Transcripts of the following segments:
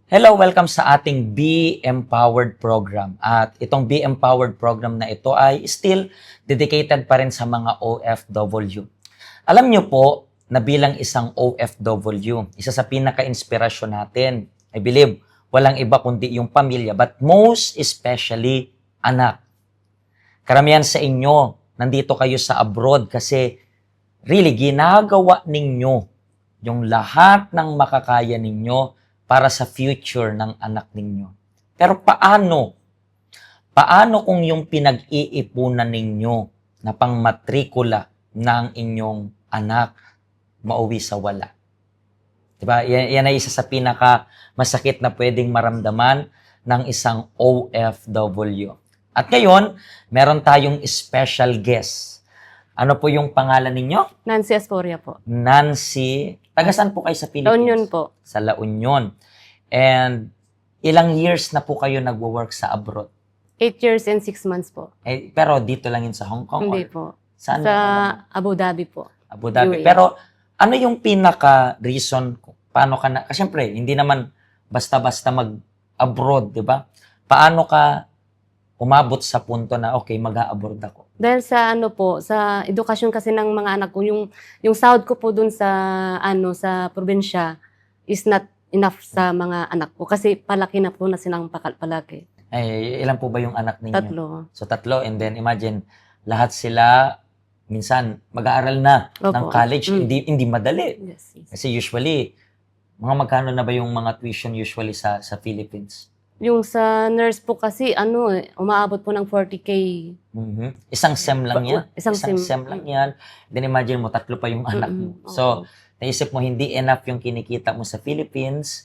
Hello, welcome sa ating Be Empowered program. At itong Be Empowered program na ito ay still dedicated pa rin sa mga OFW. Alam niyo po na bilang isang OFW, isa sa pinaka-inspirasyon natin, I believe, walang iba kundi yung pamilya, but most especially anak. Karamihan sa inyo, nandito kayo sa abroad kasi really ginagawa ninyo yung lahat ng makakaya ninyo para sa future ng anak ninyo. Pero paano? Paano kung yung pinag-iipunan ninyo na pangmatrikula ng inyong anak mauwi sa wala? Diba? Yan ay isa sa pinaka masakit na pwedeng maramdaman ng isang OFW. At ngayon, meron tayong special guest. Ano po yung pangalan ninyo? Nancy Astoria po. Nancy. Taga-saan po kayo sa Philippines? La Union po. Sa La Union. And ilang years na po kayo nagwo-work sa abroad? 8 years and 6 months po. Pero dito lang yun sa Hong Kong? Hindi or po. Saan? Sa Abu Dhabi po. Abu Dhabi. UAE. Pero ano yung pinaka-reason paano ka na? Kasi syempre, hindi naman basta-basta mag-abroad, di ba? Paano ka umabot sa punto na, okay, mag-a-abroad ako? Dahil sa sa edukasyon kasi ng mga anak ko, yung sahod ko po dun sa sa probinsya is not enough sa mga anak ko kasi palaki na po na silang palaki. Ilan po ba yung anak ninyo? 3. So 3, and then imagine, lahat sila minsan mag-aaral na ng Opo. college. Hindi madali. Yes, yes. Kasi usually, mga magkano na ba yung mga tuition usually sa Philippines? Yung sa nurse po kasi umaabot po ng 40K. Isang SEM lang yan. Isang SEM. SEM lang yan. Then imagine mo, 3 pa yung anak mo. So, naisip mo, hindi enough yung kinikita mo sa Philippines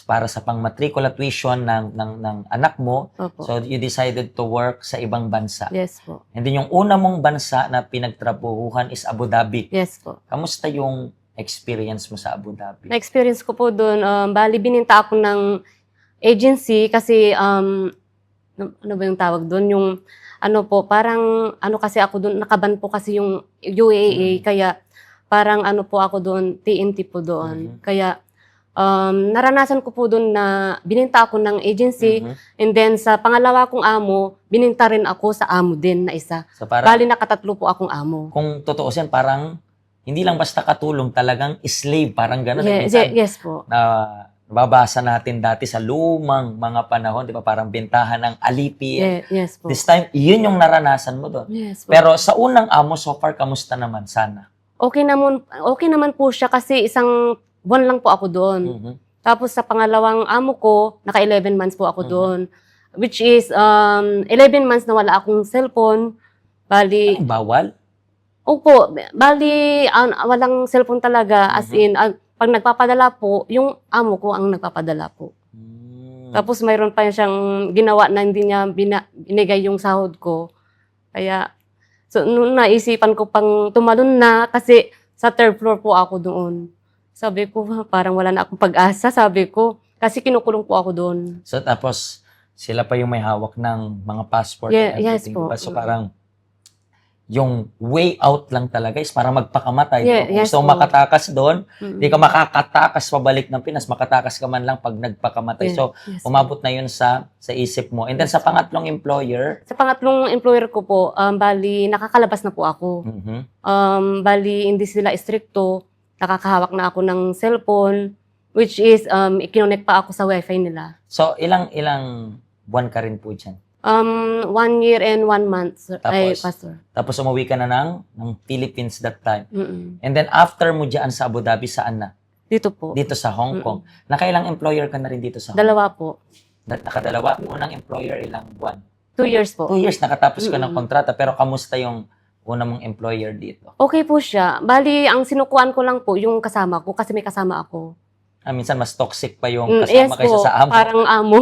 para sa pangmatrikula tuition ng anak mo. Opo. So, you decided to work sa ibang bansa. Yes po. And then yung una mong bansa na pinagtrabahuhan is Abu Dhabi. Yes po. Kamusta yung experience mo sa Abu Dhabi? Na-experience ko po doon, bali bininta ako ng agency kasi ano ba yung tawag doon, yung parang kasi ako doon, nakaban po kasi yung UAA, kaya parang po ako doon, TNT po doon. Kaya naranasan ko po doon na bininta ako ng agency, and then sa pangalawa kong amo, bininta rin ako sa amo din na isa. So parang, Bali nakatatlo po akong amo. kung tutuusin, parang hindi lang basta katulong, talagang slave, parang gano'n. Yes po. Na babasa natin dati sa lumang mga panahon, di ba? Parang bentahan ng alipi. Yes po. This time, yun yung naranasan mo doon. Yes po. Pero sa unang amo, so far, kamusta naman sana? Okay naman po siya kasi isang buwan lang po ako doon. Tapos sa pangalawang amo ko, naka 11 months po ako doon. Which is 11 months na wala akong cellphone. Bali, Bawal? opo, bali walang cellphone talaga, as in pag nagpapadala po, yung amo ko ang nagpapadala po. Tapos mayroon pa siyang ginawa na hindi niya binigay yung sahod ko. Kaya so noon naisipan ko pang tumalon na kasi sa 3rd floor po ako doon. Sabi ko, parang wala na akong pag-asa, sabi ko. Kasi kinukulong po ako doon. So tapos, sila pa yung may hawak ng mga passport Yeah, and yes everything. po. So parang, yung way out lang talaga is para magpakamatay. Yeah, Kung yes gusto mo po. makatakas doon, hindi ka makakatakas pabalik ng Pinas, makatakas ka man lang pag nagpakamatay. So, Yes. umabot na yun sa isip mo. And then sa pangatlong employer, Sa pangatlong employer ko po, bali nakakalabas na po ako. Bali hindi sila stricto, nakakahawak na ako ng cellphone, which is i-connect pa ako sa wifi nila. so ilang buwan ka rin po dyan. 1 year and 1 month, sir. Ay, Tapos? pastor. Tapos umuwi ka na ng Philippines that time. Mm-mm. And then after mo dyan sa Abu Dhabi, saan na? Dito po. Dito sa Hong Kong. Nakailang employer ka na rin dito sa Hong Kong? 2 po. Nakadalawa. Unang employer, ilang buwan? 2 years po. 2 years, nakatapos ka ng kontrata. Pero kamusta yung unang mong employer dito? Okay po siya. Bali, ang sinukuan ko lang po yung kasama ko kasi may kasama ako. Minsan mas toxic pa yung Yes kasama kaysa po, sa amo. parang amo.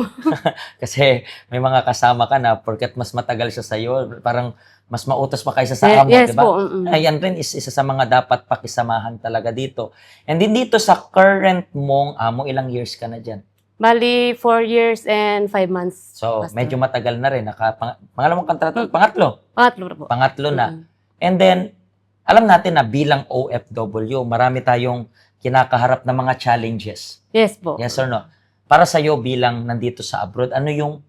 Kasi may mga kasama ka na porket mas matagal siya sa'yo, parang mas mautos pa kaysa sa amo, Yes di ba? po. Ayan rin is isa sa mga dapat pakisamahan talaga dito. And din dito sa current mong amo, ilang years ka na dyan? Bali, 4 years and 5 months. So, pastor. medyo matagal na rin. Pangalawang kontrata, pangatlo po. Pangatlo na. And then, alam natin na bilang OFW, marami tayong kinakaharap na mga challenges. Yes po. Yes or no? para sa'yo bilang nandito sa abroad, ano yung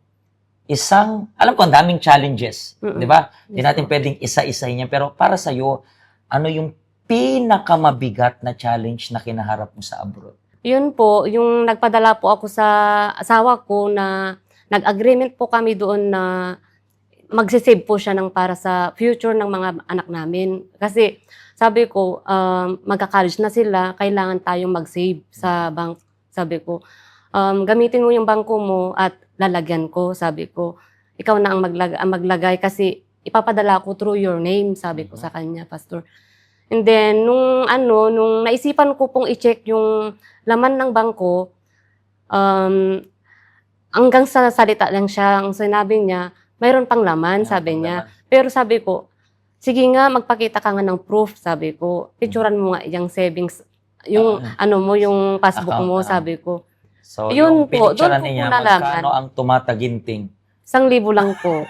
alam ko, ang daming challenges, di ba? Hindi natin pwedeng isa-isahin yan, pero para sa'yo, ano yung pinakamabigat na challenge na kinaharap mo sa abroad? Yun po, yung nagpadala po ako sa asawa ko na nag-agreement po kami doon na magsisave po siya ng para sa future ng mga anak namin. Kasi sabi ko, magka-college na sila, kailangan tayong mag-save sa bank. Sabi ko, gamitin mo yung bangko mo at lalagyan ko. Sabi ko, ikaw na ang maglagay kasi ipapadala ko through your name, sabi ko sa kanya, Pastor. And then, nung naisipan ko pong i-check yung laman ng bangko, hanggang sa salita lang siya, ang sinabi niya, mayroon pang laman, sabi niya. Pero sabi ko, sige nga, magpakita ka nga ng proof, sabi ko. Picturean mo nga yung savings, yung yung passbook mo, sabi ko. So, Yun yung po, doon pinicturean ko niya, po nalaman. magkano ang tumataginting? 1,000 lang po.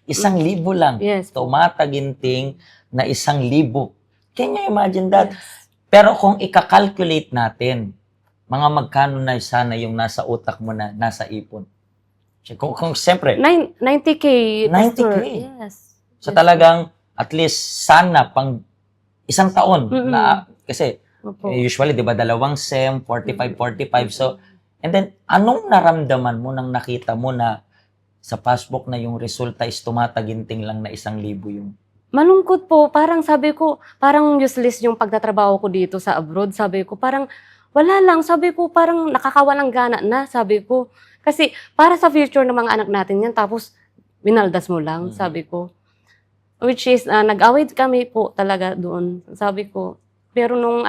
1,000 lang. Yes po. Tumataginting na 1,000. Can you imagine that? Yes. Pero kung ika-calculate natin, mga magkano na sana yung nasa utak mo na nasa ipon? Kung siyempre, 90K. 90K. Pastor. Yes. so talagang at least sana pang isang taon na, kasi Opo. usually, di ba, 2 SEM, 45. So, and then, anong naramdaman mo nang nakita mo na sa passbook na yung resulta is tumataginting lang na 1,000 yung... Malungkot po. Parang sabi ko, parang useless yung pagtatrabaho ko dito sa abroad. Sabi ko, parang wala lang. Sabi ko, parang nakakawalang gana na. Sabi ko, kasi para sa future ng mga anak natin yan, tapos winaldas mo lang, sabi ko. Which is, nag-away kami po talaga doon. Sabi ko, pero nung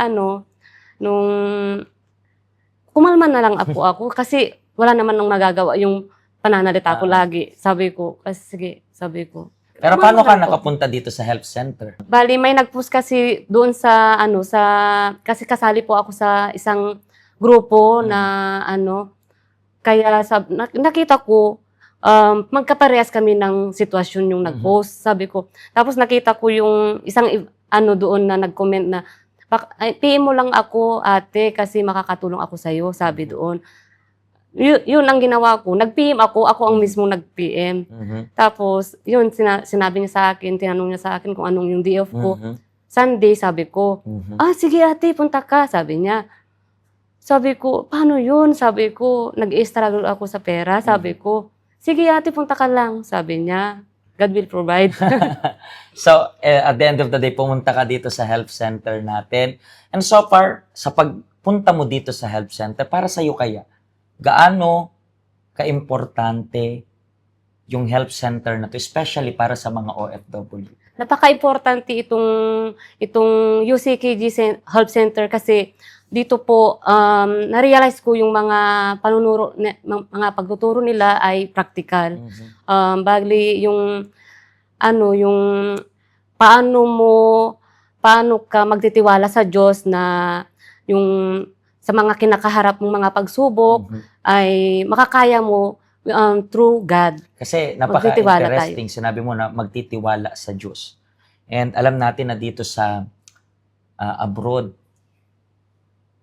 kumalma na lang ako kasi wala naman nung magagawa yung pananalita ko lagi. Sabi ko, kasi sige, sabi ko. Pero paano ka nakapunta dito sa health center? Bali, may nag-post kasi doon sa, kasi kasali po ako sa isang grupo na, kaya nakita ko, magkaparehas kami ng sitwasyon yung nag-post, sabi ko. Tapos nakita ko yung isang, doon na nag-comment na, PM mo lang ako, ate, kasi makakatulong ako sa'yo, sabi doon. Yun ang ginawa ko. Nag-PM ako ang mismo nag-PM. Tapos, yun, sinabi niya sa akin, tinanong niya sa akin kung anong yung day off ko. Sunday, sabi ko, sige ate, punta ka, sabi niya. Sabi ko, paano yun? Sabi ko, nag-i-struggle ako sa pera, sabi ko. Sige ate, punta ka lang, sabi niya. God will provide. So, at the end of the day, pumunta ka dito sa health center natin. And so far, sa pagpunta mo dito sa health center, para sa'yo kaya, gaano ka-importante yung health center na to, especially para sa mga OFW? Napaka-importante itong UCKG Health Center kasi dito po, na-realize ko yung mga mga pagtuturo nila ay practical. Bali, yung paano ka magtitiwala sa Diyos na yung sa mga kinakaharap mong mga pagsubok ay makakaya mo through God. Kasi napaka-interesting, sinabi mo na magtitiwala sa Diyos. And alam natin na dito sa abroad,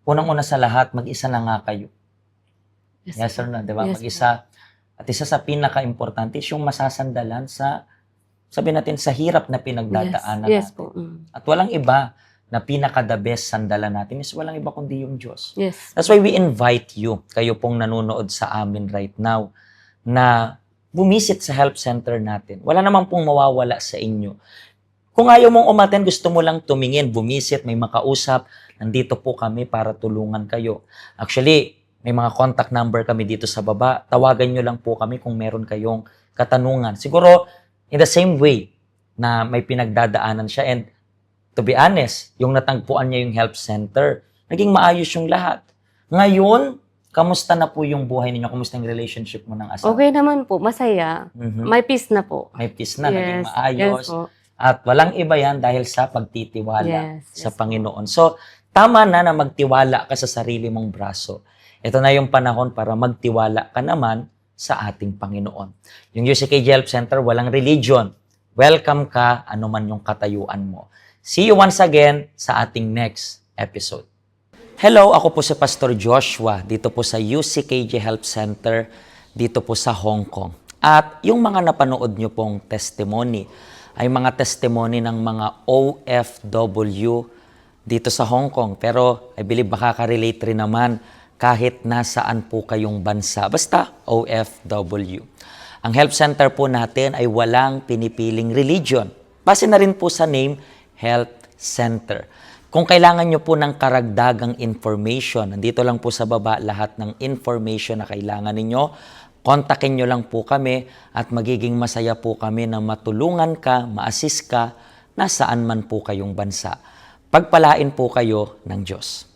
unang-una sa lahat, mag-isa na nga kayo. Yes or no, di ba? Yes, mag-isa. At isa sa pinaka-importante is yung masasandalan sa, sabi natin, sa hirap na pinagdadaanan Yes natin. po. At walang iba na pinaka-the best sandalan natin is walang iba kundi yung Diyos. Yes. That's why we invite you, kayo pong nanonood sa amin right now, na bumisit sa help center natin. Wala namang pong mawawala sa inyo. Kung ayaw mong umaten, gusto mo lang tumingin, bumisit, may makausap, nandito po kami para tulungan kayo. Actually, may mga contact number kami dito sa baba. Tawagan nyo lang po kami kung meron kayong katanungan. Siguro, in the same way na may pinagdadaanan siya. And to be honest, yung natagpuan niya yung health center, naging maayos yung lahat. Ngayon, kamusta na po yung buhay ninyo? Kamusta yung relationship mo ng asawa? Okay naman po, masaya. May peace na po. May peace na, naging maayos. Yes po. At walang iba yan dahil sa pagtitiwala sa Yes Panginoon. So, tama na magtiwala ka sa sarili mong braso. Ito na yung panahon para magtiwala ka naman sa ating Panginoon. Yung UCKG Help Center, walang religion. Welcome ka, anuman yung katayuan mo. See you once again sa ating next episode. Hello, ako po si Pastor Joshua dito po sa UCKJ Health Center dito po sa Hong Kong. At yung mga napanood nyo pong testimony ay mga testimony ng mga OFW dito sa Hong Kong. Pero I believe makaka-relate rin naman kahit nasaan po kayong bansa. Basta OFW. Ang health center po natin ay walang pinipiling religion. Base na rin po sa name, Health Center. Kung kailangan nyo po ng karagdagang information, nandito lang po sa baba lahat ng information na kailangan ninyo. Kontakin nyo lang po kami at magiging masaya po kami na matulungan ka, ma-assist ka, nasaan man po kayong bansa. Pagpalain po kayo ng Diyos.